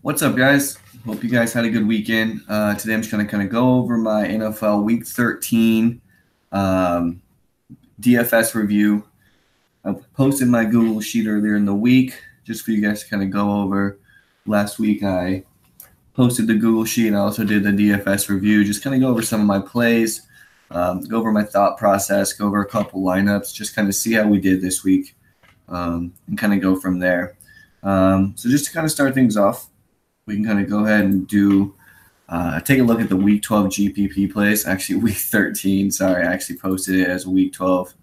What's up, guys? Hope you guys had a good weekend. Today I'm just going to kind of go over my NFL Week 13 DFS review. I posted my Google Sheet earlier in the week just for you guys to kind of go over. Last week I posted the Google Sheet. I also did the DFS review, just kind of go over some of my plays, go over my thought process, go over a couple lineups, just kind of see how we did this week and kind of go from there. So just to kind of start things off, we can kind of go ahead and do take a look at the Week 12 GPP plays. Actually, Week 13. Sorry, I actually posted it as Week 12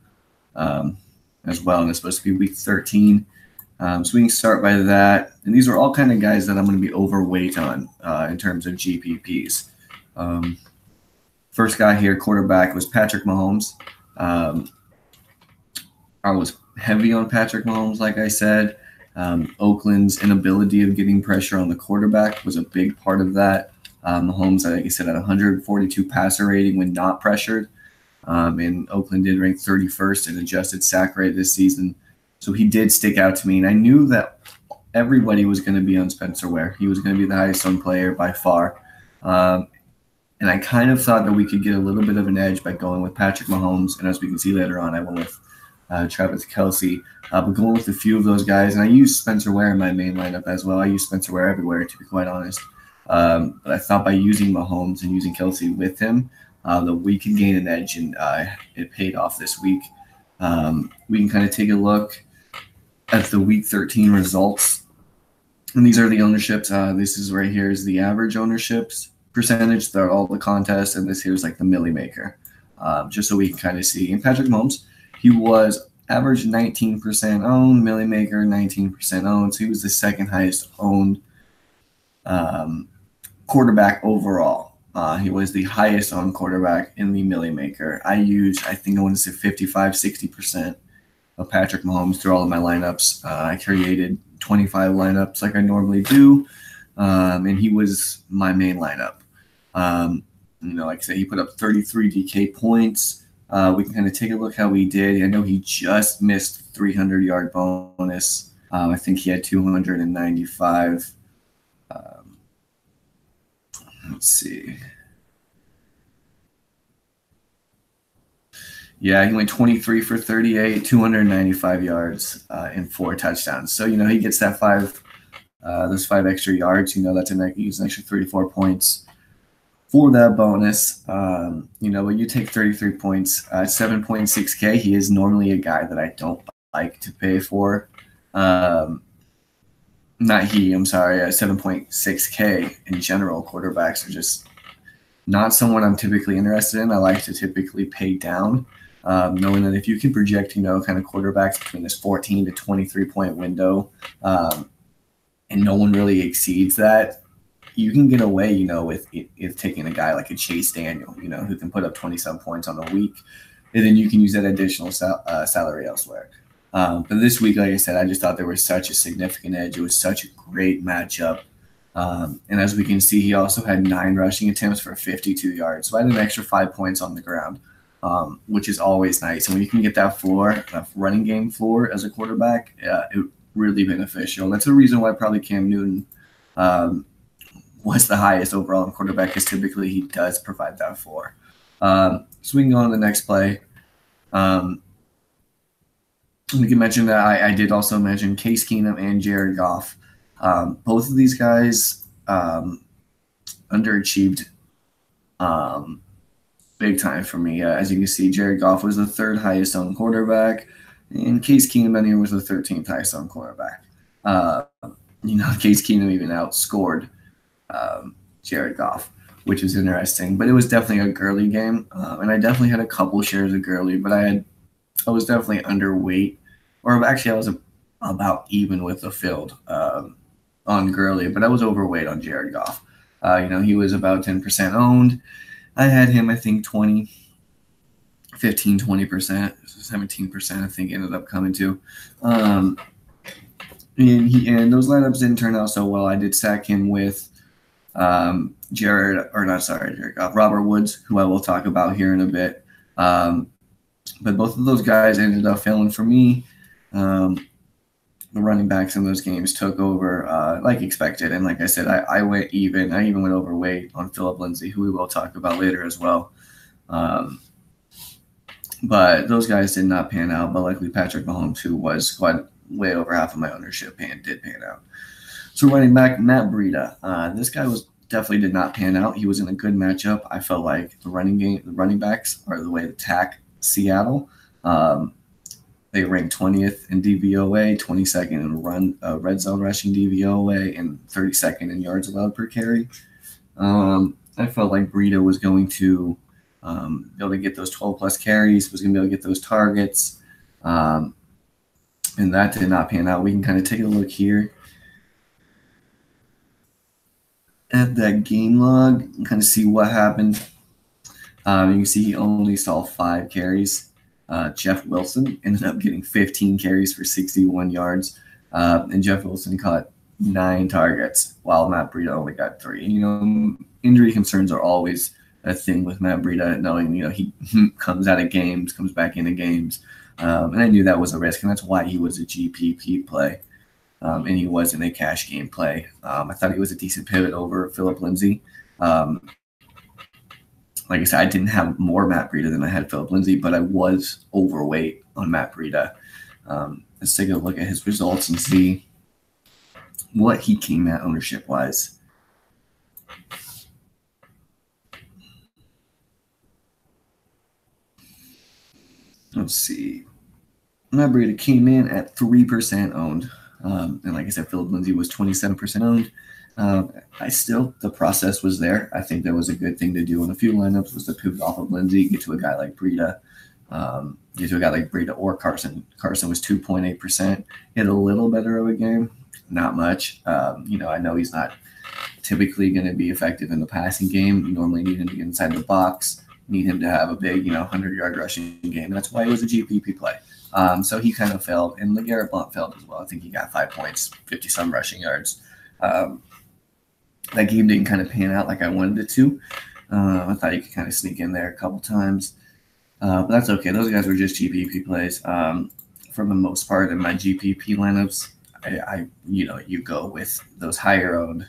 as well, and it's supposed to be Week 13. So we can start by that. And these are all kind of guys that I'm going to be overweight on in terms of GPPs. First guy here, quarterback, was Patrick Mahomes. I was heavy on Patrick Mahomes, like I said. Oakland's inability of getting pressure on the quarterback was a big part of that. Mahomes, like I said, had 142 passer rating when not pressured. And Oakland did rank 31st in adjusted sack rate this season. So he did stick out to me. And I knew that everybody was going to be on Spencer Ware. He was going to be the highest owned player by far. And I kind of thought that we could get a little bit of an edge by going with Patrick Mahomes. And as we can see later on, I went with Travis Kelce. But going with a few of those guys, and I use Spencer Ware in my main lineup as well. I use Spencer Ware everywhere, to be quite honest. But I thought by using Mahomes and using Kelce with him, that we could gain an edge, and it paid off this week. We can kind of take a look at the Week 13 results. And these are the ownerships. This is right here is the average ownerships percentage. They're all the contests, and this here is like the Millie Maker, just so we can kind of see. And Patrick Mahomes, he was average 19% owned, Millie Maker 19% owned. So he was the second highest owned quarterback overall. He was the highest owned quarterback in the Millie Maker. I think I want to say 55, 60% of Patrick Mahomes through all of my lineups. I created 25 lineups like I normally do, and he was my main lineup. Like I said, he put up 33 DK points. We can kind of take a look how he did. I know he just missed 300-yard bonus. I think he had 295. Let's see. Yeah, he went 23 for 38, 295 yards, and 4 touchdowns. So, he gets that those 5 extra yards. That's an extra 34 points for that bonus. When you take 33 points, 7.6K, he is normally a guy that I don't like to pay for. Not he, I'm sorry, 7.6K in general. Quarterbacks are just not someone I'm typically interested in. I like to typically pay down, knowing that if you can project, kind of quarterbacks between this 14 to 23-point window, and no one really exceeds that, you can get away, with taking a guy like a Chase Daniel, who can put up 20-some points on the week, and then you can use that additional salary elsewhere. But this week, like I said, I just thought there was such a significant edge. It was such a great matchup. And as we can see, he also had 9 rushing attempts for 52 yards. So I had an extra 5 points on the ground, which is always nice. And when you can get that floor, that running game floor as a quarterback, it's really beneficial. That's the reason why probably Cam Newton was the highest overall in quarterback, because typically he does provide that floor. So we can go on to the next play. We can mention that I did also mention Case Keenum and Jared Goff. Both of these guys underachieved big time for me. As you can see, Jared Goff was the 3rd highest owned quarterback, and Case Keenum here was the 13th highest owned quarterback. Case Keenum even outscored Jared Goff, which is interesting. But it was definitely a Gurley game, and I definitely had a couple shares of Gurley, but I was definitely underweight, or actually I was about even with the field on Gurley, but I was overweight on Jared Goff. He was about 10% owned. I had him, I think, 15, 20%, 17%, I think, ended up coming to. And those lineups didn't turn out so well. I did sack him with Jared Goff, Robert Woods, who I will talk about here in a bit. But both of those guys ended up failing for me. the running backs in those games took over like expected. And like I said, I went even. I even went overweight on Philip Lindsay, who we will talk about later as well. But those guys did not pan out. But luckily, Patrick Mahomes, who was quite way over half of my ownership, did pan out. So running back, Matt Breida. This guy definitely did not pan out. He was in a good matchup. I felt like the running backs are the way to attack Seattle. They ranked 20th in DVOA, 22nd in red zone rushing DVOA, and 32nd in yards allowed per carry. I felt like Breida was going to be able to get those 12-plus carries, was going to be able to get those targets, and that did not pan out. We can kind of take a look here at that game log and kind of see what happened. You can see he only saw 5 carries. Jeff Wilson ended up getting 15 carries for 61 yards, and Jeff Wilson caught 9 targets, while Matt Breida only got 3. Injury concerns are always a thing with Matt Breida, knowing he comes out of games, comes back into games, and I knew that was a risk, and that's why he was a GPP play, and he wasn't a cash game play. I thought he was a decent pivot over Philip Lindsay. Like I said, I didn't have more Matt Breida than I had Philip Lindsay, but I was overweight on Matt Breida. Let's take a look at his results and see what he came at ownership-wise. Let's see. Matt Breida came in at 3% owned. And like I said, Philip Lindsay was 27% owned. The process was there. I think that was a good thing to do in a few lineups, was to pivot off of Lindsay, get to a guy like Breida, or Carson. Carson was 2.8%. He had a little better of a game, not much. I know he's not typically going to be effective in the passing game. You normally need him to get inside the box, need him to have a big, 100-yard rushing game. And that's why he was a GPP play. So he kind of failed, and LeGarrette Blount failed as well. I think he got 5 points, 50-some rushing yards. That game didn't kind of pan out like I wanted it to. I thought you could kind of sneak in there a couple times. But that's okay. Those guys were just GPP plays. For the most part, in my GPP lineups, you go with those higher-owned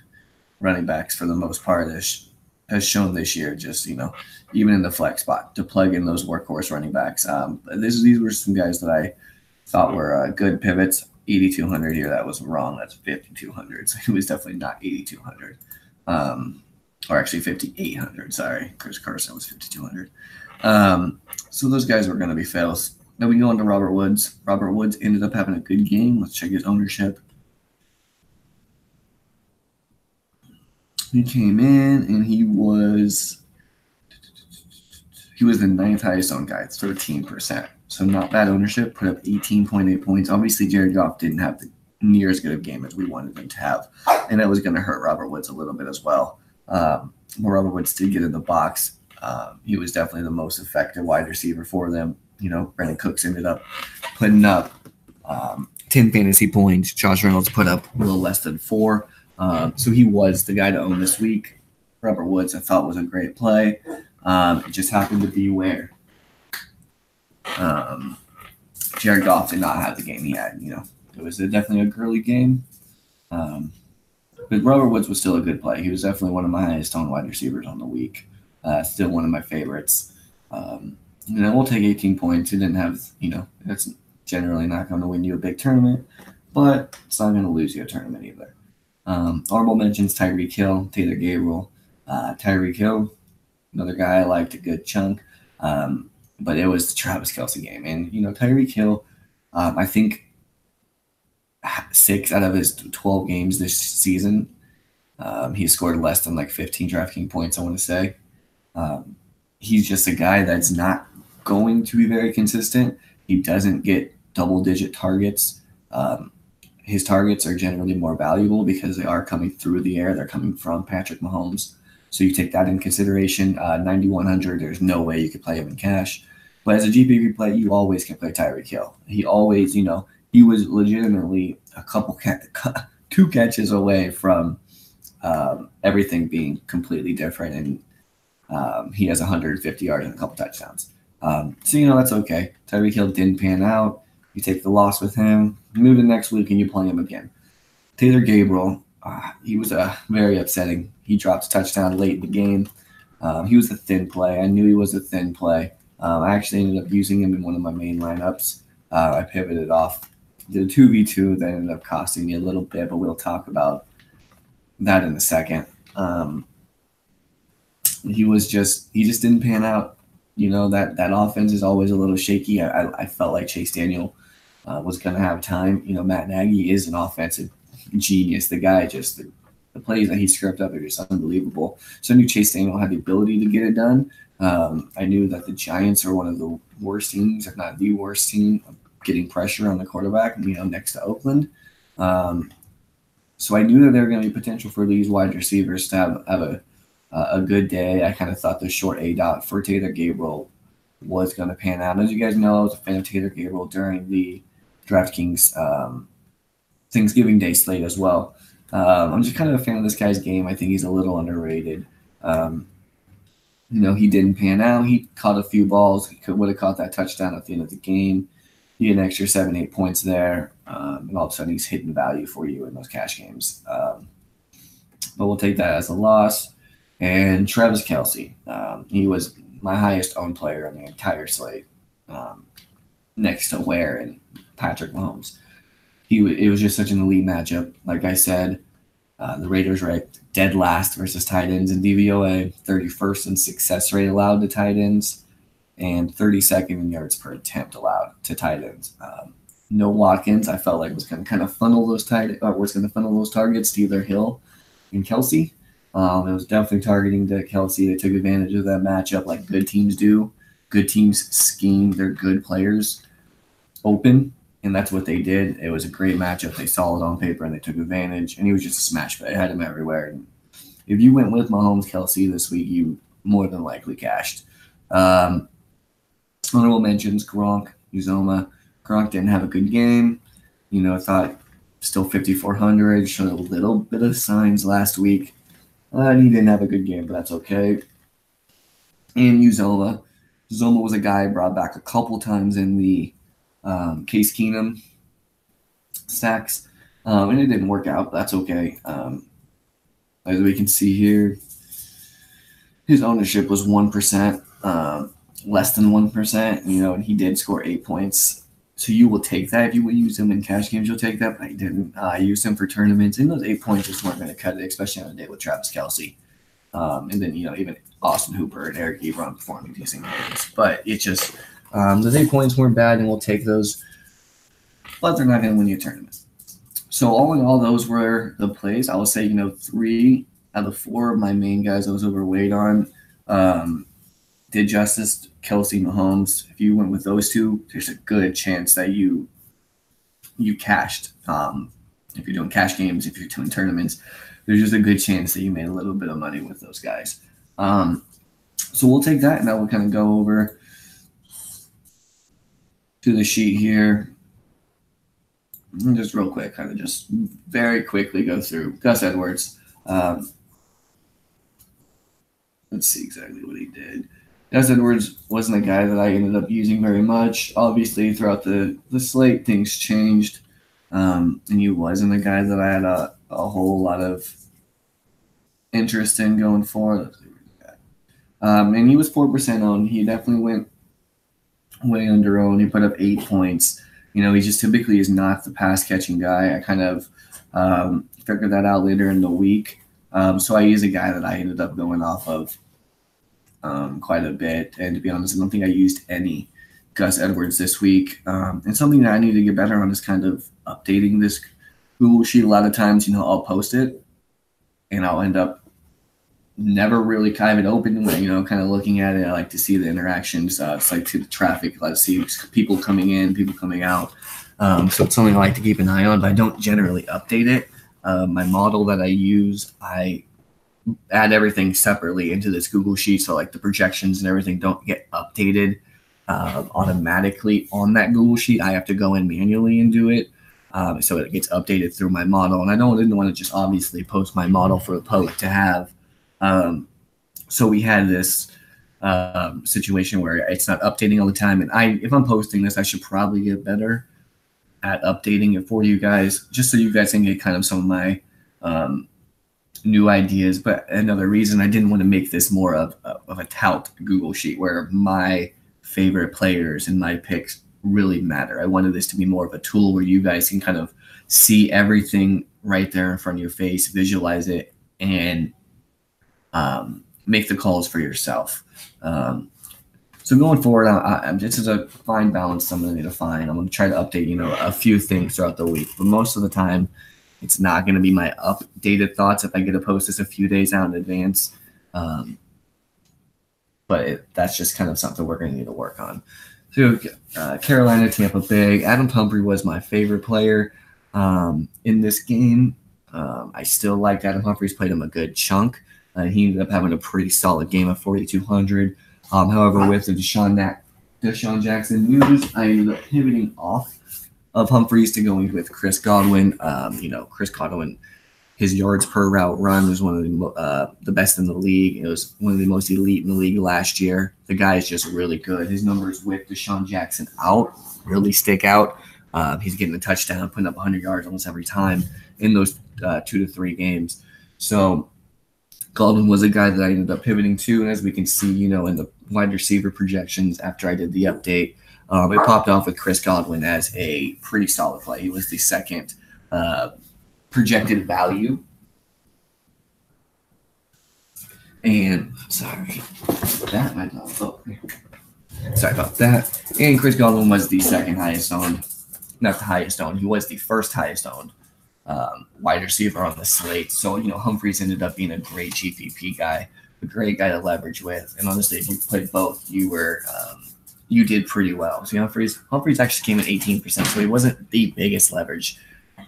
running backs for the most part, as shown this year, just, even in the flex spot, to plug in those workhorse running backs. These were some guys that I thought were good pivots. 8,200 here, that was wrong. That's 5,200. So it was definitely not 8,200. Or actually 5,800. Sorry, Chris Carson was 5,200. So those guys were going to be fails. Then we go on to Robert Woods. Robert Woods ended up having a good game. Let's check his ownership. He came in and he was the 9th highest owned guy, 13%. So not bad ownership, put up 18.8 points. Obviously, Jared Goff didn't have the near as good of a game as we wanted him to have, and that was going to hurt Robert Woods a little bit as well. But Robert Woods did get in the box. He was definitely the most effective wide receiver for them. Brandon Cooks ended up putting up 10 fantasy points. Josh Reynolds put up a little less than 4. So he was the guy to own this week. Robert Woods, I thought, was a great play. It just happened to be where Jared Goff did not have the game he had. It was definitely a girly game. But Robert Woods was still a good play. He was definitely one of my highest owned wide receivers on the week. Still one of my favorites. We'll take 18 points. He didn't have, that's generally not going to win you a big tournament, but it's not going to lose you a tournament either. Honorable mentions: Tyreek Hill, Taylor Gabriel. Tyreek Hill, another guy I liked a good chunk. But it was the Travis Kelce game. And, Tyreek Hill, I think 6 out of his 12 games this season, he scored less than 15 DraftKings points, I want to say. He's just a guy that's not going to be very consistent. He doesn't get double-digit targets. His targets are generally more valuable because they are coming through the air. They're coming from Patrick Mahomes. So you take that in consideration. 9,100, there's no way you could play him in cash. But as a GPP play, you always can play Tyreek Hill. He always, he was legitimately 2 catches away from everything being completely different. And he has 150 yards and a couple touchdowns. So, that's okay. Tyreek Hill didn't pan out. You take the loss with him, move to next week, and you play him again. Taylor Gabriel, he was very upsetting. He dropped a touchdown late in the game. He was a thin play. I knew he was a thin play. I actually ended up using him in one of my main lineups. I pivoted off, did a 2v2 that ended up costing me a little bit, but we'll talk about that in a second. He just didn't pan out. That offense is always a little shaky. I felt like Chase Daniel was going to have time. Matt Nagy is an offensive genius. The guy just the plays that he scripted up are just unbelievable. So I knew Chase Daniel had the ability to get it done. I knew that the Giants are one of the worst teams, if not the worst team, getting pressure on the quarterback, next to Oakland. So I knew that there were going to be potential for these wide receivers to have a good day. I kind of thought the short A dot for Taylor Gabriel was going to pan out. As you guys know, I was a fan of Taylor Gabriel during the DraftKings Thanksgiving Day slate as well. I'm just kind of a fan of this guy's game. I think he's a little underrated. He didn't pan out. He caught a few balls. He would have caught that touchdown at the end of the game. He had an extra 7-8 points there. And all of a sudden he's hitting value for you in those cash games. But we'll take that as a loss. And Travis Kelce, he was my highest owned player on the entire slate, next to Ware and Patrick Mahomes. It was just such an elite matchup. Like I said, the Raiders ranked dead last versus tight ends in DVOA, 31st in success rate allowed to tight ends, and 32nd in yards per attempt allowed to tight ends. No Watkins, I felt like was going to kind of funnel those targets to either Hill and Kelce. It was definitely targeting to Kelce. They took advantage of that matchup like good teams do. Good teams scheme their good players open, and that's what they did. It was a great matchup. They saw it on paper, and they took advantage, and he was just a smash bet. It had him everywhere. And if you went with Mahomes Kelce this week, you more than likely cashed. Honorable mentions, Gronk, Uzoma. Gronk didn't have a good game. I thought still 5,400. Showed a little bit of signs last week. And he didn't have a good game, but that's okay. And Uzoma. Uzoma was a guy I brought back a couple times in the Case Keenum stacks. And it didn't work out, but that's okay. As we can see here, his ownership was 1%, less than 1%, and he did score 8 points. So you will take that. If you would use him in cash games, you'll take that, but I didn't. I used him for tournaments, and those 8 points just weren't going to cut it, especially on a day with Travis Kelce. And then, even Austin Hooper and Eric Ebron performing decent games. But it's just those 8 points weren't bad, and we'll take those, but they're not going to win you a tournament. So all in all, those were the plays. I would say, 3 out of 4 of my main guys I was overweight on did justice. Kelce, Mahomes. If you went with those two, there's a good chance that you cashed. If you're doing cash games, if you're doing tournaments, there's just a good chance that you made a little bit of money with those guys. So we'll take that, and now we'll kind of go over to the sheet here. And just real quick, kind of just very quickly go through Gus Edwards. Let's see exactly what he did. Gus Edwards wasn't a guy that I ended up using very much. Obviously, throughout the slate, things changed. And he wasn't a guy that I had a whole lot of interest in going forward. And he was 4% owned. He definitely went way under owned. He put up 8 points. He just typically is not the pass-catching guy. I kind of figured that out later in the week. So I use a guy that I ended up going off of quite a bit. And to be honest, I don't think I used any Gus Edwards this week. And something that I need to get better on is kind of updating this Google Sheet. A lot of times, I'll post it, and I'll end up never really kind of open, kind of looking at it. I like to see the interactions. It's like to the traffic. I like to see people coming in, people coming out. So it's something I like to keep an eye on, but I don't generally update it. My model that I use, I add everything separately into this Google Sheet. So like the projections and everything don't get updated automatically on that Google Sheet. I have to go in manually and do it. So it gets updated through my model. And I didn't want to just obviously post my model for the public to have. So we had this situation where it's not updating all the time. And if I'm posting this, I should probably get better at updating it for you guys, just so you guys can get kind of some of my new ideas. But another reason I didn't want to make this more of a tout Google sheet where my favorite players and my picks really matter. I wanted this to be more of a tool where you guys can kind of see everything right there in front of your face, visualize it, and make the calls for yourself. So going forward, this is a fine balance I'm going to need to find. I'm going to try to update, a few things throughout the week, but most of the time, it's not going to be my updated thoughts if I get to post this a few days out in advance. But that's just kind of something we're going to need to work on. So Carolina, Tampa Bay. Adam Humphrey was my favorite player in this game. I still liked Adam Humphreys, played him a good chunk. He ended up having a pretty solid game of 4,200. However, with the Deshaun Jackson news, I ended up pivoting off of Humphreys to going with Chris Godwin. Chris Godwin, his yards per route run was one of the best in the league. It was one of the most elite in the league last year. The guy is just really good. His numbers with Deshaun Jackson out really stick out. He's getting a touchdown, putting up 100 yards almost every time in those 2 to 3 games. So Godwin was a guy that I ended up pivoting to, and as we can see, in the wide receiver projections after I did the update, it popped off with Chris Godwin as a pretty solid play. He was the second projected value. And sorry about that. And Chris Godwin was the second highest owned, not the highest owned. He was the first highest owned wide receiver on the slate. So, Humphreys ended up being a great GPP guy, a great guy to leverage with. And honestly, if you played both, you did pretty well. See, Humphreys actually came at 18%, so he wasn't the biggest leverage,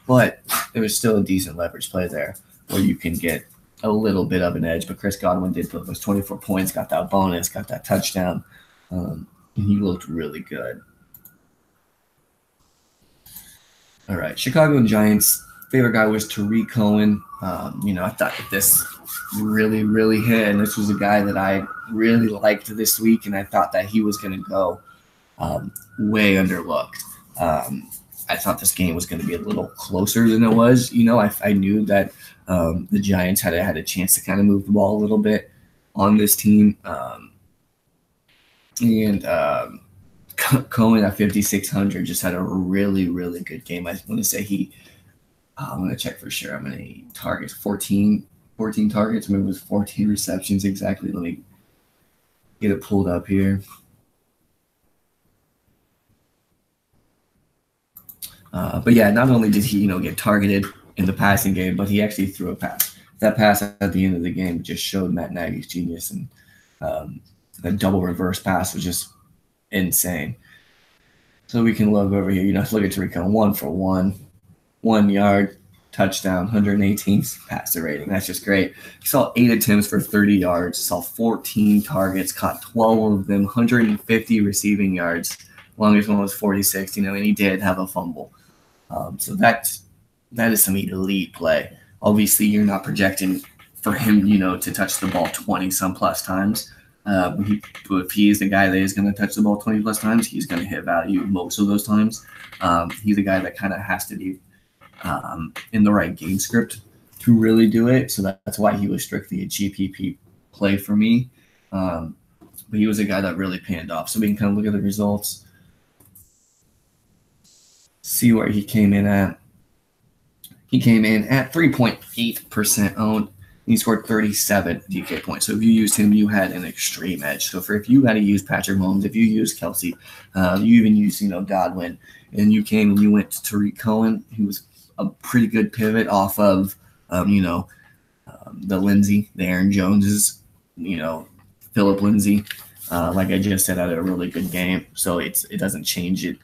but there was still a decent leverage play there where you can get a little bit of an edge. But Chris Godwin did put those 24 points, got that bonus, got that touchdown, and he looked really good. All right, Chicago Giants. Favorite guy was Tariq Cohen. I thought that this really, really hit, and this was a guy that I really liked this week, and I thought that he was going to go way underlooked. I thought this game was going to be a little closer than it was. I knew that the Giants had a chance to kind of move the ball a little bit on this team, and Cohen at 5,600 just had a really, really good game. I want to say I'm going to check for sure. I'm going to target 14 targets. Maybe it was 14 receptions exactly. Let me get it pulled up here. But yeah, not only did he, get targeted in the passing game, but he actually threw a pass. That pass at the end of the game just showed Matt Nagy's genius, and the double reverse pass was just insane. So we can look over here. Look at Tariq Cohen, 1 for 1. 1 yard, touchdown, 118 passer rating. That's just great. He saw 8 attempts for 30 yards, saw 14 targets, caught 12 of them, 150 receiving yards. Longest one was 46, and he did have a fumble. So that is some elite play. Obviously, you're not projecting for him, to touch the ball 20-some plus times. But if he's the guy that is going to touch the ball 20 plus times, he's going to hit value most of those times. He's a guy that kind of has to be in the right game script to really do it. So that's why he was strictly a GPP play for me. But he was a guy that really panned off. So we can kind of look at the results, see where he came in at. He came in at 3.8% owned. He scored 37 DK points. So if you used him, you had an extreme edge. So if you had to use Patrick Mahomes, if you used Kelsey, you even used, Godwin, and you came and you went to Tariq Cohen, he was a pretty good pivot off of, the Aaron Joneses, Philip Lindsay. Like I just said, had a really good game. So it doesn't change it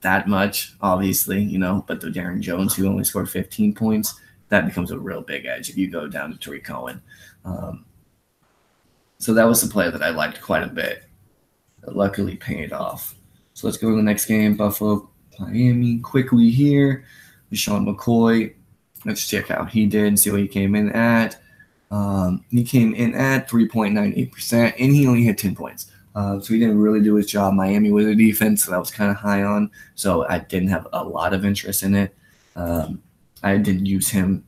that much, obviously, but the Aaron Jones, who only scored 15 points, that becomes a real big edge if you go down to Tariq Cohen. So that was a play that I liked quite a bit. That luckily paid off. So let's go to the next game, Buffalo, Miami, quickly here. Sean McCoy, let's check out he did and see what he came in at. He came in at 3.98%, and he only had 10 points. So he didn't really do his job. Miami was a defense that I was kind of high on, so I didn't have a lot of interest in it. I didn't use him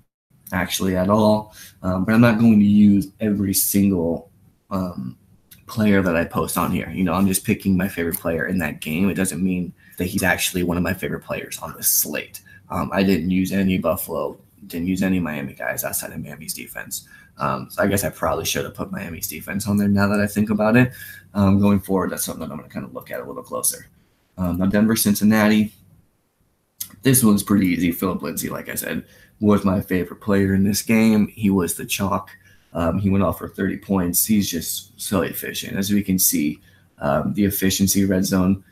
actually at all, but I'm not going to use every single player that I post on here. I'm just picking my favorite player in that game. It doesn't mean that he's actually one of my favorite players on the slate. I didn't use any Buffalo, didn't use any Miami guys outside of Miami's defense. So I guess I probably should have put Miami's defense on there now that I think about it. Going forward, that's something that I'm going to kind of look at a little closer. Now, Denver, Cincinnati. This one's pretty easy. Philip Lindsay, like I said, was my favorite player in this game. He was the chalk. He went off for 30 points. He's just so efficient. As we can see, the efficiency red zone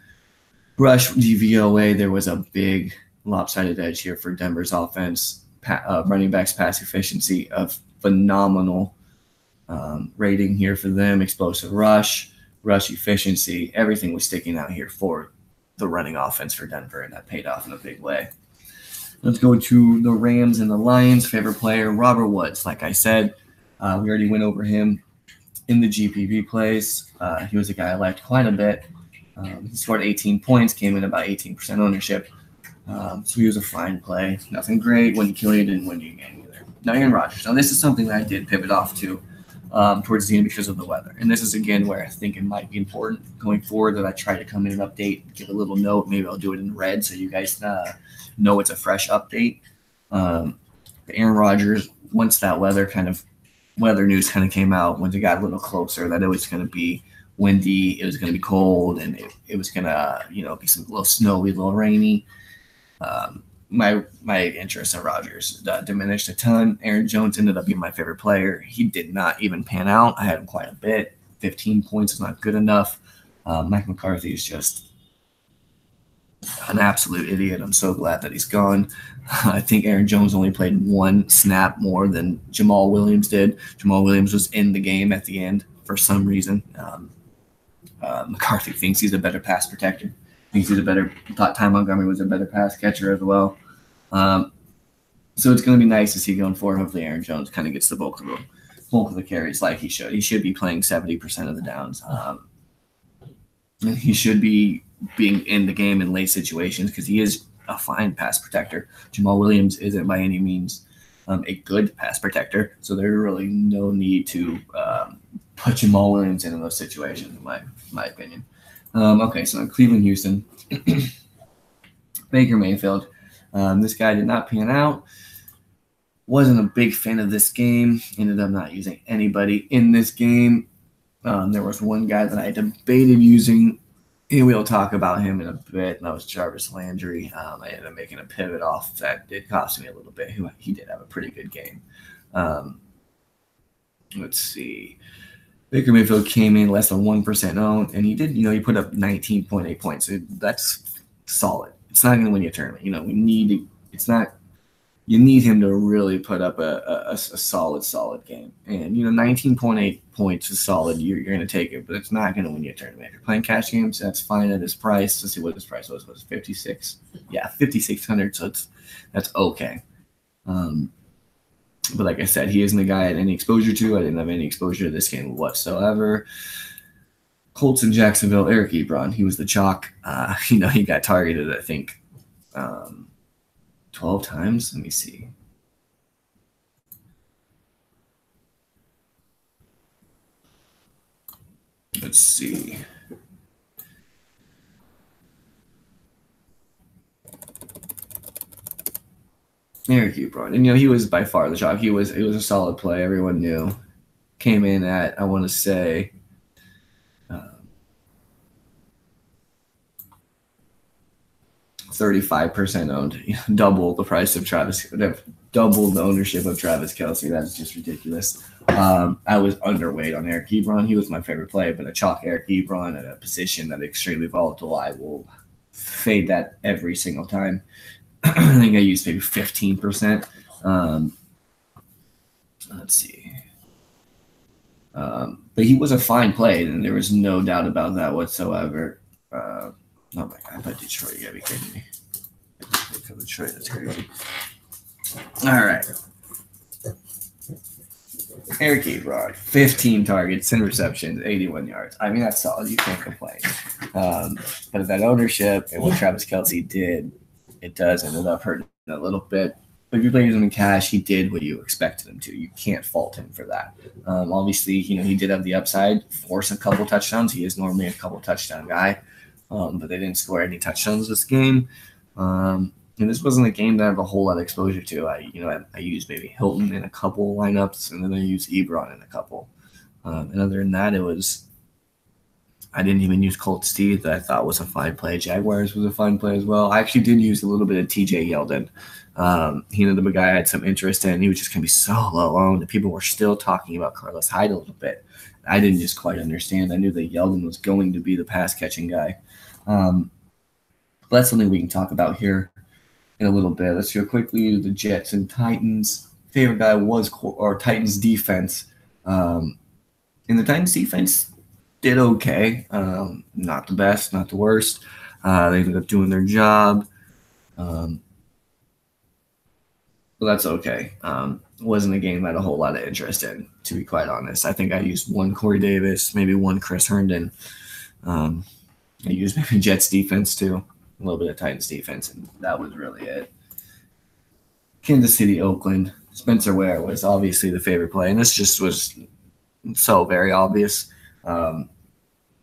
rush DVOA, there was a big lopsided edge here for Denver's offense. Running backs pass efficiency of phenomenal rating here for them. Explosive rush efficiency, everything was sticking out here for the running offense for Denver, and that paid off in a big way. Let's go to the Rams and the Lions. Favorite player, Robert Woods. Like I said, we already went over him in the GPP plays. He was a guy I liked quite a bit. He scored 18 points, came in about 18% ownership. So he was a fine play. Nothing great. Wouldn't kill you, didn't win you a game either. Now Aaron Rodgers. Now this is something that I did pivot off to towards the end because of the weather. And this is, again, where I think it might be important going forward that I try to come in and update, give a little note. Maybe I'll do it in red so you guys know it's a fresh update. Aaron Rodgers, once that weather news kind of came out, once it got a little closer that it was going to be windy, it was going to be cold, and it was going to be some little snowy, a little rainy. My interest in Rodgers diminished a ton. Aaron Jones ended up being my favorite player. He did not even pan out. I had him quite a bit. 15 points is not good enough. Mike McCarthy is just an absolute idiot. I'm so glad that he's gone. I think Aaron Jones only played one snap more than Jamal Williams did. Jamal Williams was in the game at the end for some reason. McCarthy thinks he's a better pass protector. Thought Ty Montgomery was a better pass catcher as well. So it's going to be nice to see going forward. Hopefully Aaron Jones kind of gets the bulk of the carries like he should. He should be playing 70% of the downs. He should be being in the game in late situations because he is a fine pass protector. Jamal Williams isn't by any means a good pass protector, so there's really no need to put Jamal Williams in those situations, in my opinion. Okay, so Cleveland, Houston. Baker Mayfield. This guy did not pan out. Wasn't a big fan of this game. Ended up not using anybody in this game. There was one guy that I debated using, and we'll talk about him in a bit, and that was Jarvis Landry. I ended up making a pivot off that. Did cost me a little bit. He did have a pretty good game. Let's see. Baker Mayfield came in less than 1% owned, and he did, he put up 19.8 points. So that's solid. It's not going to win you a tournament. You need him to really put up a solid game. And, 19.8 points is solid. You're going to take it, but it's not going to win you a tournament. If you're playing cash games, that's fine at his price. Let's see what his price was. Was it 56? Yeah, 5,600. So that's okay. But like I said, he isn't a guy I had any exposure to. I didn't have any exposure to this game whatsoever. Colts in Jacksonville, Eric Ebron. He was the chalk. He got targeted, I think, 12 times. Let me see. Let's see. Eric Ebron. And, he was by far the chalk. It was a solid play. Everyone knew. Came in at, I want to say, 35% owned. Double the price of double the ownership of Travis Kelce. That's just ridiculous. I was underweight on Eric Ebron. He was my favorite play, but a chalk Eric Ebron at a position that is extremely volatile, I will fade that every single time. I think I used maybe 15%. Let's see. But he was a fine play, and there was no doubt about that whatsoever. Oh my God, I put Detroit. You gotta be kidding me. For Detroit, that's crazy. All right. Eric Ebron, 15 targets, 10 receptions, 81 yards. I mean, that's solid. You can't complain. But that ownership and what Travis Kelce did, it does ended up hurting a little bit. But if you play him in cash, he did what you expected him to. You can't fault him for that. Obviously, he did have the upside, force a couple touchdowns. He is normally a couple touchdown guy, but they didn't score any touchdowns this game. And this wasn't a game that I have a whole lot of exposure to. I used maybe Hilton in a couple lineups, and then I used Ebron in a couple. And other than that, I didn't even use Colt Steve that I thought was a fine play. Jaguars was a fine play as well. I actually did use a little bit of TJ Yeldon. He ended up a guy I had some interest in. He was just going to be so low owned that people were still talking about Carlos Hyde a little bit. I didn't just quite understand. I knew that Yeldon was going to be the pass catching guy. But that's something we can talk about here in a little bit. Let's go quickly to the Jets and Titans. Favorite guy was Titans defense. And the Titans defense did okay. Not the best, not the worst. They ended up doing their job. But that's okay. It wasn't a game I had a whole lot of interest in, to be quite honest. I think I used one Corey Davis, maybe one Chris Herndon. I used maybe Jets defense too. A little bit of Titans defense, and that was really it. Kansas City, Oakland. Spencer Ware was obviously the favorite play, and this just was so very obvious.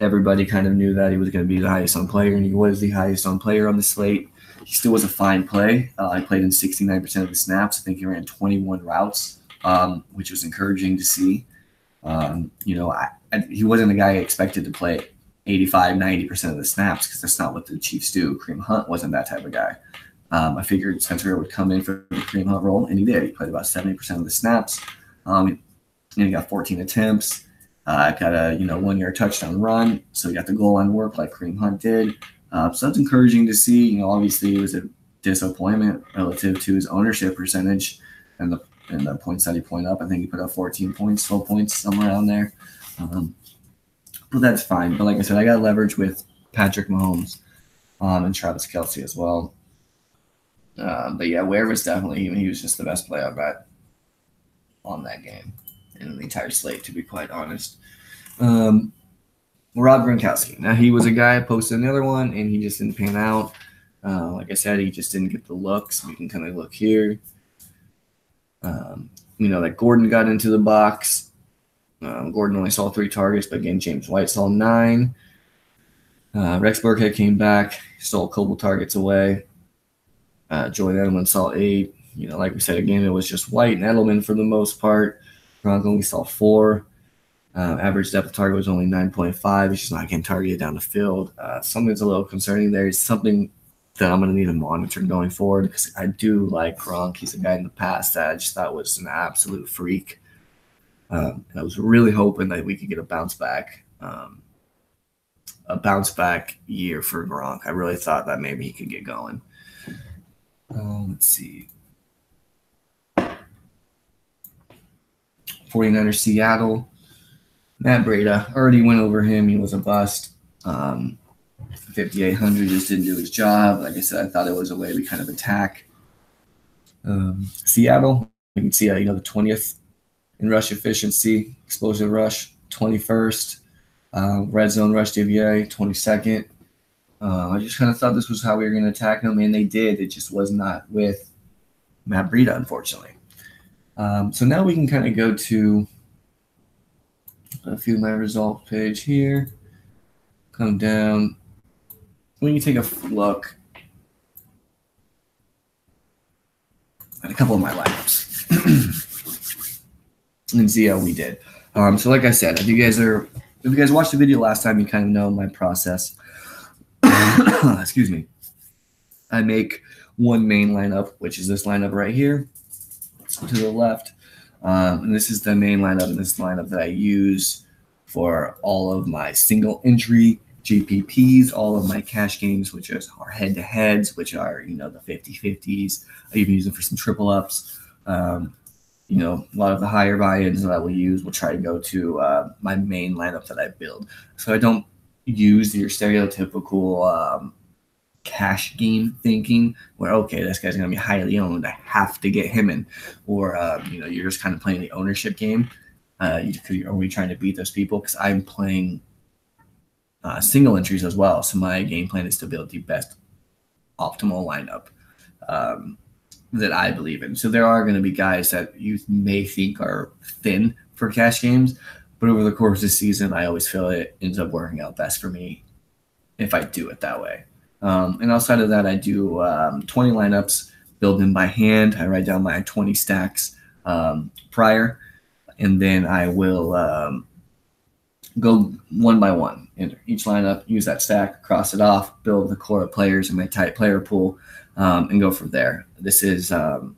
Everybody kind of knew that he was going to be the highest on player, and he was the highest on player on the slate. He still was a fine play. I played in 69% of the snaps. I think he ran 21 routes, which was encouraging to see. He wasn't a guy I expected to play 85, 90% of the snaps because that's not what the Chiefs do. Kareem Hunt wasn't that type of guy. I figured Spencer would come in for the Kareem Hunt role, and he did. He played about 70% of the snaps. He got 14 attempts. Got a 1 yard touchdown run, so he got the goal line work like Kareem Hunt did. So that's encouraging to see. Obviously it was a disappointment relative to his ownership percentage and the points that he put up. I think he put up 14 points, 12 points, somewhere around there. But that's fine. But like I said, I got leverage with Patrick Mahomes and Travis Kelce as well. But yeah, Ware was definitely he was just the best play I got on that game in the entire slate, to be quite honest. Rob Gronkowski. Now, he was a guy I posted another one, and he just didn't pan out. Like I said, he just didn't get the looks. We can kind of look here. That Gordon got into the box. Gordon only saw 3 targets, but again, James White saw 9. Rex Burkhead came back, stole a couple targets away. Joy Edelman saw 8. Like we said, again, it was just White and Edelman for the most part. Gronk only saw 4. Average depth of target was only 9.5. He's just not getting targeted down the field. Something's a little concerning there. It's something that I'm going to need to monitor going forward because I do like Gronk. He's a guy in the past that I just thought was an absolute freak. And I was really hoping that we could get a bounce back year for Gronk. I really thought that maybe he could get going. Let's see. 49ers Seattle. Matt Breida, already went over him. He was a bust. 5,800 just didn't do his job. Like I said, I thought it was a way we kind of attack Seattle. You can see the 20th in rush efficiency, explosive rush, 21st. Red zone rush DVA, 22nd. I just kind of thought this was how we were going to attack them, and they did. It just was not with Matt Breida, unfortunately. So now we can kind of go to a few of my results page here. Come down. We can take a look at a couple of my lineups and see how we did. So like I said, if you guys watched the video last time, you kind of know my process. Excuse me. I make one main lineup, which is this lineup right here to the left. And this is the main lineup, and this lineup that I use for all of my single entry GPPs, all of my cash games, which are head-to-heads, which are, the 50-50s. I even use them for some triple ups. A lot of the higher buy-ins that I will use will try to go to my main lineup that I build. So I don't use your stereotypical cash game thinking where, okay, this guy's going to be highly owned, I have to get him in. Or, you're just kind of playing the ownership game. Are we trying to beat those people? Because I'm playing single entries as well. So my game plan is to build the best optimal lineup that I believe in. So there are going to be guys that you may think are thin for cash games, but over the course of the season, I always feel it ends up working out best for me if I do it that way. And outside of that, I do 20 lineups, build them by hand. I write down my 20 stacks prior, and then I will go one by one in each lineup, use that stack, cross it off, build the core of players in my tight player pool, and go from there. This is something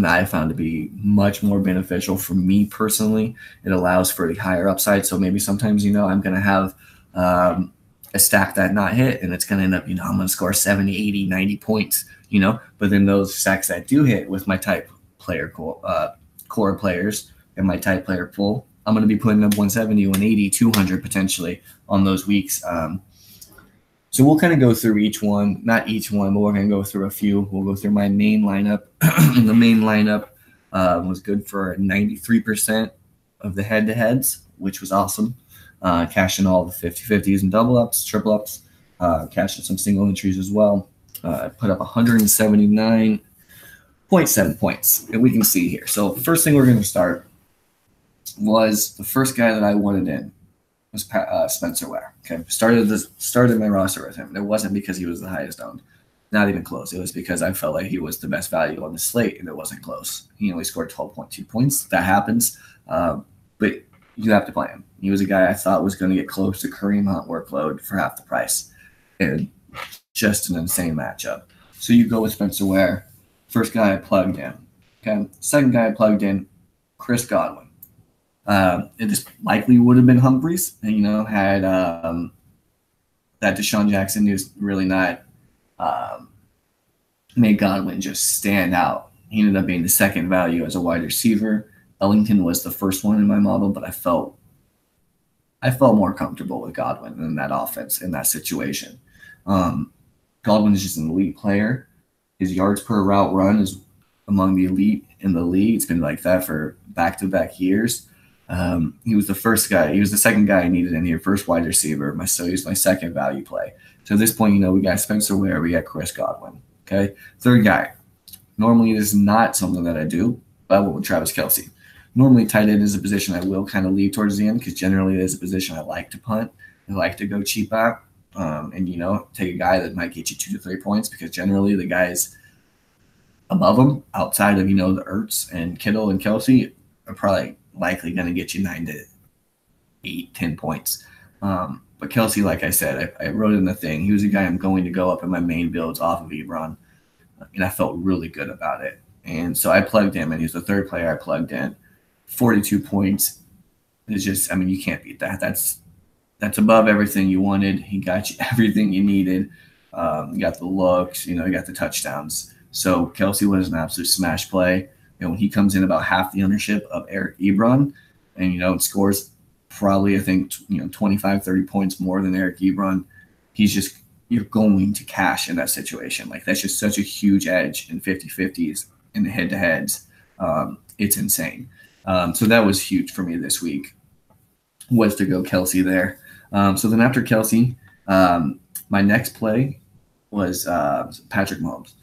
that I found to be much more beneficial for me personally. It allows for the higher upside. So maybe sometimes, I'm going to have a stack that not hit, and it's going to end up, I'm going to score 70, 80, 90 points, but then those stacks that do hit with my type player core players and my type player pool, I'm going to be putting up 170, 180, 200 potentially on those weeks. So we'll kind of go through each one, not each one, but we're going to go through a few. We'll go through my main lineup. And the main lineup was good for 93% of the head-to-heads, which was awesome. Cashing all the 50-50s and double-ups, triple-ups, cashing some single entries as well. I put up 179.7 points, and we can see here. So first thing we're going to start was the first guy that I wanted in was Spencer Ware. Okay, started my roster with him. It wasn't because he was the highest owned, not even close. It was because I felt like he was the best value on the slate, and it wasn't close. He only scored 12.2 points. That happens, but you have to play him. He was a guy I thought was going to get close to Kareem Hunt workload for half the price, and just an insane matchup. So you go with Spencer Ware. First guy I plugged in. Okay, second guy I plugged in, Chris Godwin. It just likely would have been Humphreys, and had that Deshaun Jackson news really not made Godwin just stand out. He ended up being the second value as a wide receiver. Ellington was the first one in my model, but I felt more comfortable with Godwin in that offense in that situation. Godwin is just an elite player. His yards per route run is among the elite in the league. It's been like that for back-to-back years. He was the first guy. He was the second guy I needed in here, first wide receiver. So he was my second value play. So at this point, we got Spencer Ware, we got Chris Godwin. Okay, third guy. Normally, this is not something that I do, but I went with Travis Kelce. Normally, tight end is a position I will kind of leave towards the end because generally it is a position I like to punt. I like to go cheap at, and take a guy that might get you 2 to 3 points because generally the guys above him, outside of the Ertz and Kittle and Kelce, are probably likely going to get you 9 to 8, 10 points. But Kelce, like I said, I wrote in the thing. He was a guy I'm going to go up in my main builds off of Ebron, and I felt really good about it. And so I plugged him, and he's the third player I plugged in. 42 points is just, you can't beat that. That's above everything you wanted. He got you everything you needed. You got the looks, you got the touchdowns. So Kelce was an absolute smash play. And when he comes in about half the ownership of Eric Ebron and, scores probably, I think, 25, 30 points more than Eric Ebron, you're going to cash in that situation. Like, that's just such a huge edge in 50-50s in the head-to-heads. It's insane. So that was huge for me this week, was to go Kelce there. So then after Kelce, my next play was Patrick Mahomes.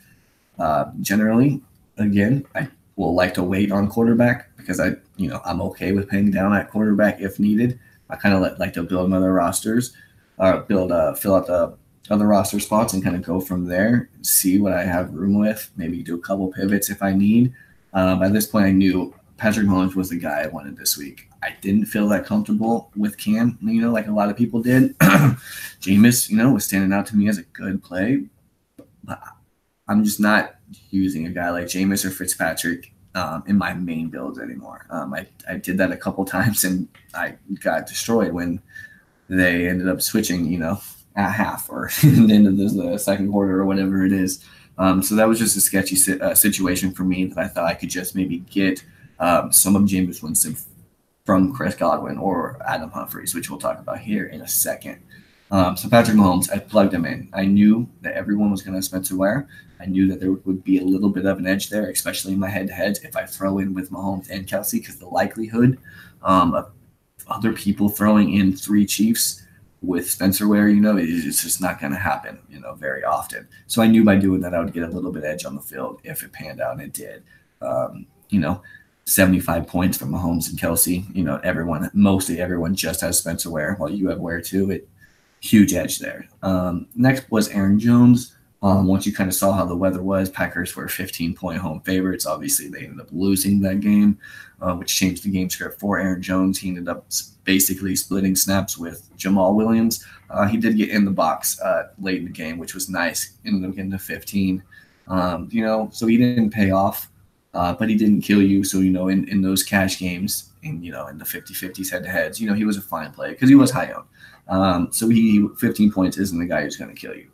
Generally, again, I will like to wait on quarterback because I'm okay with paying down at quarterback if needed. I kind of like to build other rosters, or fill out the other roster spots and kind of go from there, see what I have room with, maybe do a couple pivots if I need. By this point, I knew Patrick Mahomes was the guy I wanted this week. I didn't feel that comfortable with Cam, like a lot of people did. Jameis, was standing out to me as a good play, but I'm just not using a guy like Jameis or Fitzpatrick in my main builds anymore. I did that a couple times, and I got destroyed when they ended up switching, at half or in the end of the second quarter or whatever it is. So that was just a sketchy situation for me that I thought I could just maybe get some of Jameis Winston from Chris Godwin or Adam Humphreys, which we'll talk about here in a second. So Patrick Mahomes, I plugged him in. I knew that everyone was going to Spencer Ware. I knew that there would be a little bit of an edge there, especially in my head-to-heads if I throw in with Mahomes and Kelsey, because the likelihood of other people throwing in 3 Chiefs with Spencer Ware, it's just not going to happen, very often. So I knew by doing that I would get a little bit edge on the field if it panned out, and it did. 75 points from Mahomes and Kelsey. Mostly everyone just has Spencer Ware, while you have Ware too. Huge edge there. Next was Aaron Jones. Once you kind of saw how the weather was, Packers were 15-point home favorites. Obviously, they ended up losing that game, which changed the game script for Aaron Jones. He ended up basically splitting snaps with Jamal Williams. He did get in the box late in the game, which was nice. Ended up getting to 15. So he didn't pay off, but he didn't kill you. So, in those cash games, in the 50-50s head-to-heads, he was a fine play because he was high owned. So 15 points isn't the guy who's going to kill you.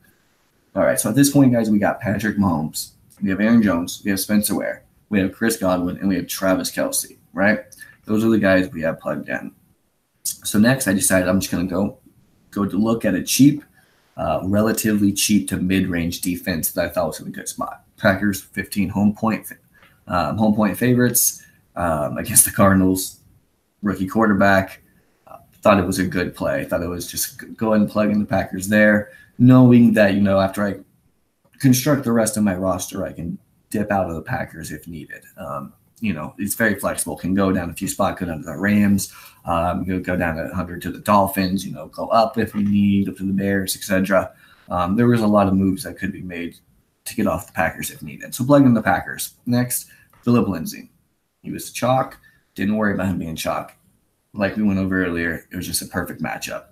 All right, so at this point, guys, we got Patrick Mahomes. We have Aaron Jones. We have Spencer Ware. We have Chris Godwin, and we have Travis Kelce, right? Those are the guys we have plugged in. So next, I decided I'm just going to go to look at a cheap, relatively cheap to mid-range defense that I thought was in a good spot. Packers, 15 home point favorites against the Cardinals. Rookie quarterback. Thought it was a good play. Thought it was just go ahead and plug in the Packers there, knowing that, after I construct the rest of my roster, I can dip out of the Packers if needed. It's very flexible. Can go down a few spots, go down to the Rams, go down to 100 to the Dolphins, go up if we need, up to the Bears, etc. There was a lot of moves that could be made to get off the Packers if needed. So plug in the Packers. Next, Phillip Lindsay. He was chalk. Didn't worry about him being chalk. Like we went over earlier, it was just a perfect matchup.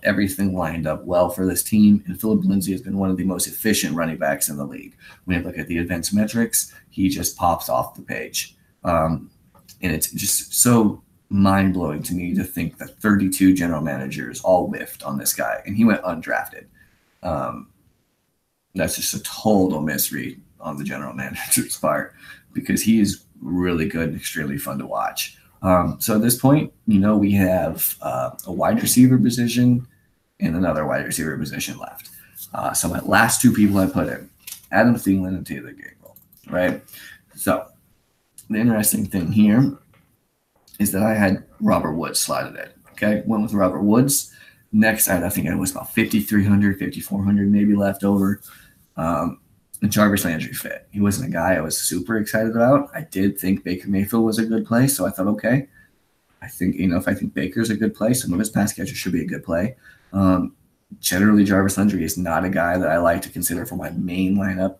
Everything lined up well for this team, and Phillip Lindsay has been one of the most efficient running backs in the league. When you look at the advanced metrics, he just pops off the page. And it's just so mind-blowing to me to think that 32 general managers all whiffed on this guy, and he went undrafted. That's just a total misread on the general manager's part, because he is really good and extremely fun to watch. So at this point, we have a wide receiver position and another wide receiver position left. So my last 2 people I put in, Adam Thielen and Taylor Gabriel, right? So the interesting thing here is that I had Robert Woods slotted in, okay? Went with Robert Woods. Next, I think it was about 5,300, 5,400 maybe left over. And Jarvis Landry fit. He wasn't a guy I was super excited about. I did think Baker Mayfield was a good play, so I thought, okay, I think, if I think Baker's a good play, some of his pass catchers should be a good play. Generally, Jarvis Landry is not a guy that I like to consider for my main lineup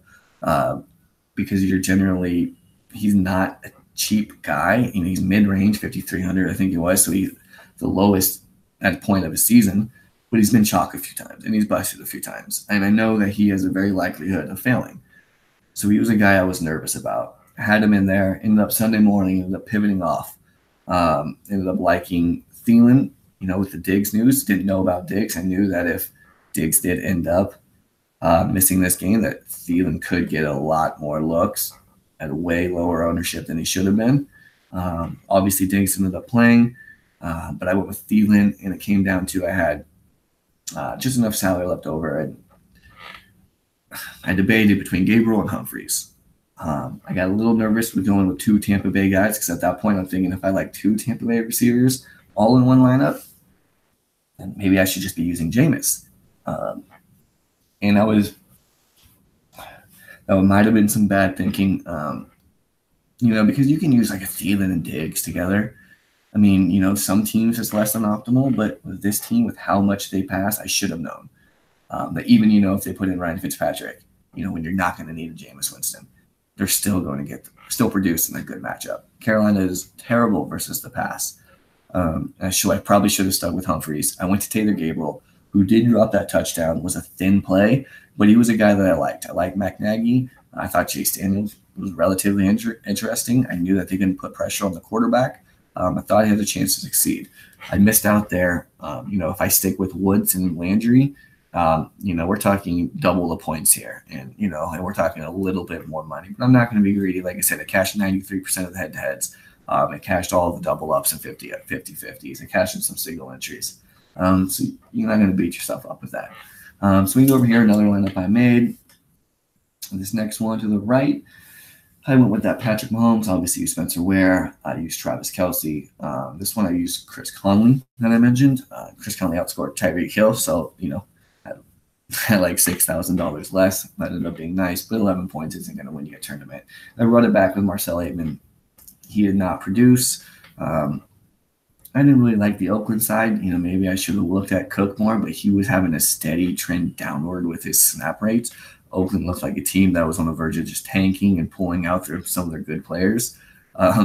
because he's not a cheap guy. He's mid-range, 5,300, I think he was, so he's the lowest at point of his season. But he's been chalk a few times, and he's busted a few times. And I know that he has a very likelihood of failing. So he was a guy I was nervous about. I had him in there, ended up Sunday morning, ended up pivoting off. Ended up liking Thielen, with the Diggs news. Didn't know about Diggs. I knew that if Diggs did end up missing this game, that Thielen could get a lot more looks at a way lower ownership than he should have been. Obviously, Diggs ended up playing, but I went with Thielen, and it came down to I had just enough salary left over. I debated between Gabriel and Humphreys. I got a little nervous with going with 2 Tampa Bay guys because at that point I'm thinking if I like 2 Tampa Bay receivers all in one lineup, then maybe I should just be using Jameis. And that might have been some bad thinking, because you can use like a Thielen and Diggs together. I mean, some teams it's less than optimal, but with this team, with how much they pass, I should have known. That even, if they put in Ryan Fitzpatrick, when you're not going to need a Jameis Winston, they're still going to still produce in a good matchup. Carolina is terrible versus the pass. I probably should have stuck with Humphreys. I went to Taylor Gabriel, who did drop that touchdown, was a thin play, but he was a guy that I liked. I liked Mac Nagy. I thought Chase Daniels was relatively interesting. I knew that they didn't put pressure on the quarterback. I thought he had a chance to succeed. I missed out there. If I stick with Woods and Landry, we're talking double the points here. And we're talking a little bit more money. But I'm not going to be greedy. Like I said, I cashed 93% of the head-to-heads. I cashed all of the double-ups and 50-50s. I cashed in some single entries. So you're not going to beat yourself up with that. So we can go over here, another lineup I made. This next one to the right, I went with that Patrick Mahomes. Obviously, used Spencer Ware. I used Travis Kelce. This one I used Chris Conley that I mentioned. Chris Conley outscored Tyreek Hill, so had like $6,000 less. That ended up being nice, but 11 points isn't going to win you a tournament. I run it back with Marcel Aitman. He did not produce. I didn't really like the Oakland side. Maybe I should have looked at Cook more, but he was having a steady trend downward with his snap rates. Oakland looked like a team that was on the verge of just tanking and pulling out some of their good players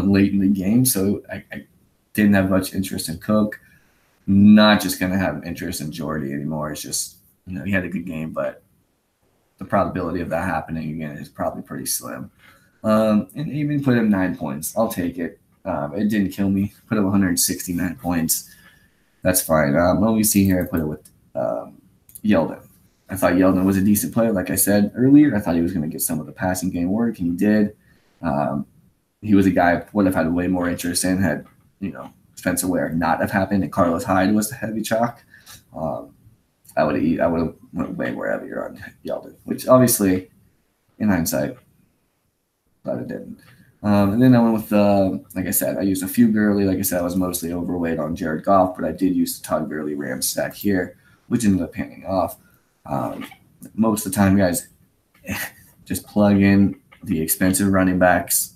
late in the game. So I didn't have much interest in Cook. Not just going to have interest in Jordy anymore. It's just, he had a good game, but the probability of that happening again is probably pretty slim. And even put him 9 points. I'll take it. It didn't kill me. Put him 169 points. That's fine. What we see here, I put it with Yeldon. I thought Yeldon was a decent player. Like I said earlier, I thought he was going to get some of the passing game work, and he did. He was a guy I would have had way more interest in had, Spencer Ware not have happened and Carlos Hyde was the heavy chalk. I would have went way more heavier on Yeldon, which obviously, in hindsight, but it didn't. And then I went with, like I said, I used a few Gurley. Like I said, I was mostly overweight on Jared Goff, but I did use the Todd Gurley Rams stack here, which ended up panning off. Most of the time, guys, just plug in the expensive running backs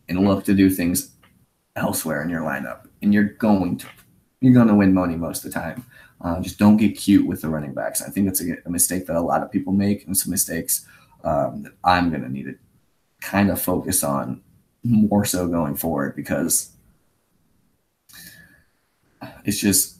and look to do things elsewhere in your lineup, and you're going to win money most of the time. Just don't get cute with the running backs. I think that's a mistake that a lot of people make, and some mistakes that I'm going to need to kind of focus on more so going forward, because it's just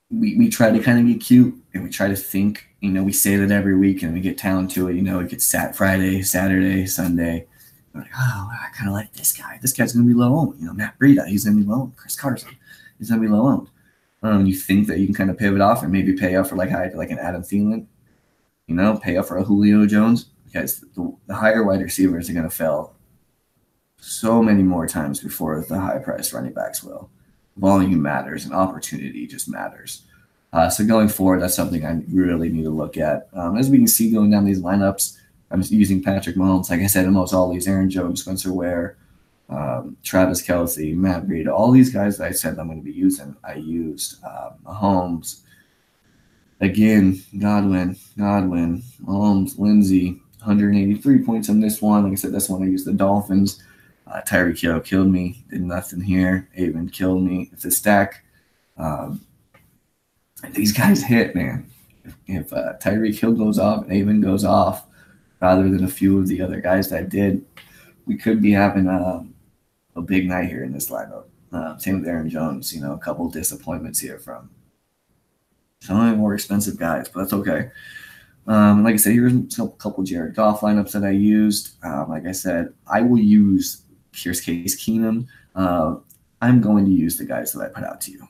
we try to kind of get cute and we try to think, we say that every week and we get down to it, it gets Friday, Saturday, Sunday. We're like, oh, I kind of like this guy. This guy's going to be low owned. Matt Breida, he's going to be low owned. Chris Carson, he's going to be low owned. You think that you can kind of pivot off and maybe pay up for like an Adam Thielen, pay up for a Julio Jones, because the higher wide receivers are going to fail so many more times before the high-priced running backs will. Volume matters and opportunity just matters. So going forward, that's something I really need to look at. As we can see going down these lineups, I'm using Patrick Mahomes. Like I said, almost all these, Aaron Jones, Spencer Ware, Travis Kelce, Matt Breida, all these guys that I said I'm going to be using, I used. Mahomes, again, Godwin, Mahomes, Lindsey, 183 points on this one. Like I said, this one I used the Dolphins. Tyreek Hill killed me. Did nothing here. Aitman killed me. It's a stack. These guys hit, man. If Tyreek Hill goes off and Aitman goes off, rather than a few of the other guys that did, we could be having a big night here in this lineup. Same with Aaron Jones. A couple disappointments here from some of the more expensive guys, but that's okay. Like I said, here's a couple Jared Goff lineups that I used. Like I said, I will use here's Case Keenum. I'm going to use the guys that I put out to you.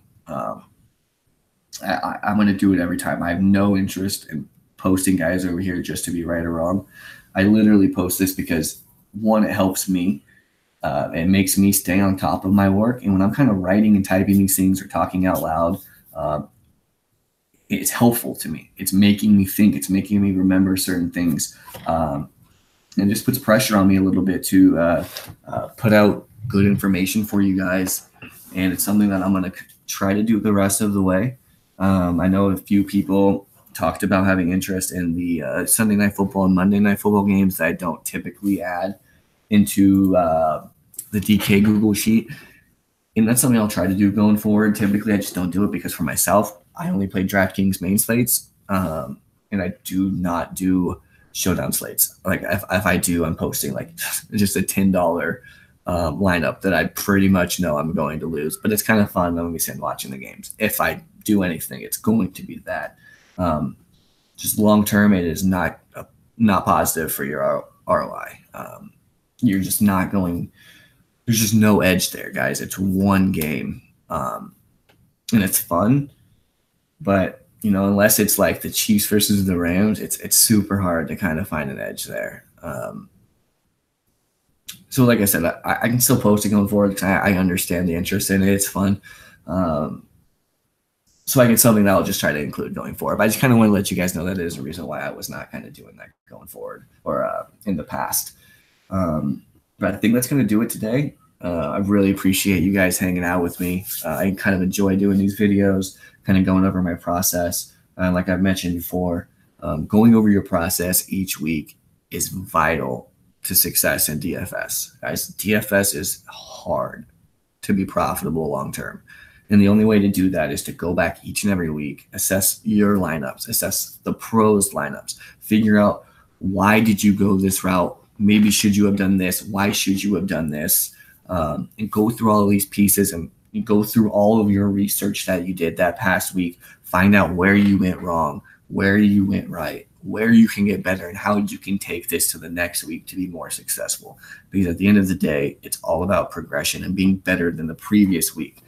I'm going to do it every time. I have no interest in posting guys over here just to be right or wrong. I literally post this because, one, it helps me. It makes me stay on top of my work. And when I'm kind of writing and typing these things or talking out loud, it's helpful to me. It's making me think. It's making me remember certain things. And just puts pressure on me a little bit to put out good information for you guys. And it's something that I'm going to try to do the rest of the way. I know a few people talked about having interest in the Sunday Night Football and Monday Night Football games that I don't typically add into the DK Google Sheet. And that's something I'll try to do going forward. Typically, I just don't do it because for myself, I only play DraftKings main slates, and I do not do showdown slates. Like if I do, I'm posting like just a $10 lineup that I pretty much know I'm going to lose. But it's kind of fun when we sit watching the games. If I do anything, it's going to be that. Just long term, it is not positive for your ROI. You're just not going. There's just no edge there, guys. It's one game, and it's fun. But, unless it's like the Chiefs versus the Rams, it's super hard to kind of find an edge there. So like I said, I can still post it going forward because I understand the interest in it. It's fun. So I get something that I'll just try to include going forward. But I just kind of want to let you guys know that is a reason why I was not kind of doing that going forward or in the past. But I think that's going to do it today. I really appreciate you guys hanging out with me. I kind of enjoy doing these videos, kind of going over my process. Like I've mentioned before, going over your process each week is vital to success in DFS. Guys, DFS is hard to be profitable long term. And the only way to do that is to go back each and every week, assess your lineups, assess the pros lineups, figure out why did you go this route? Maybe should you have done this? Why should you have done this? And go through all of these pieces and go through all of your research that you did that past week. Find out where you went wrong, where you went right, where you can get better, and how you can take this to the next week to be more successful. Because at the end of the day, it's all about progression and being better than the previous week.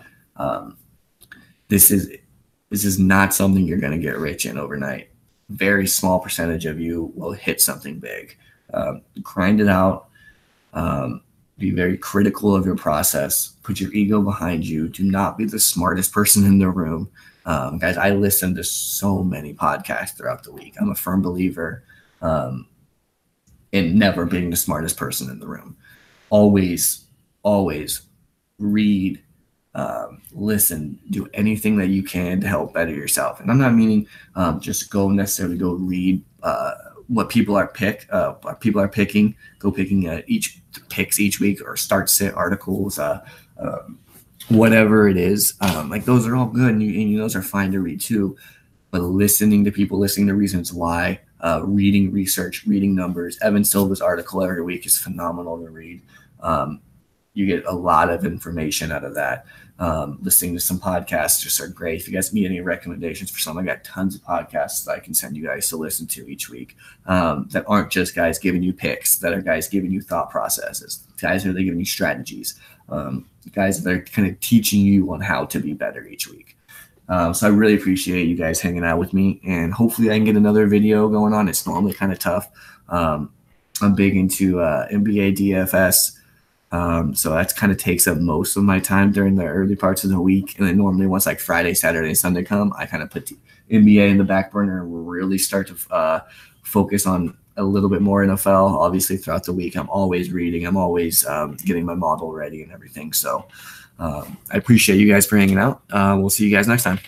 This is not something you're going to get rich in overnight. Very small percentage of you will hit something big. Grind it out. Be very critical of your process. Put your ego behind you. Do not be the smartest person in the room. Guys, I listen to so many podcasts throughout the week. I'm a firm believer in never being the smartest person in the room. Always read, listen, do anything that you can to help better yourself. And I'm not meaning just go necessarily go read what people are picking, go picking each picks each week or start sit articles, whatever it is. Like those are all good and those are fine to read too. But listening to people, listening to reasons why, reading research, reading numbers. Evan Silva's article every week is phenomenal to read. You get a lot of information out of that. Listening to some podcasts just are great. If you guys need any recommendations for some, I got tons of podcasts that I can send you guys to listen to each week that aren't just guys giving you picks, that are guys giving you thought processes, guys that are giving you strategies, guys that are kind of teaching you on how to be better each week. So I really appreciate you guys hanging out with me, and hopefully I can get another video going on. It's normally kind of tough. I'm big into NBA DFS. So that kind of takes up most of my time during the early parts of the week. And then normally once like Friday, Saturday, Sunday come, I kind of put the NBA in the back burner and really start to focus on a little bit more NFL. Obviously throughout the week, I'm always reading. I'm always getting my model ready and everything. So I appreciate you guys for hanging out. We'll see you guys next time.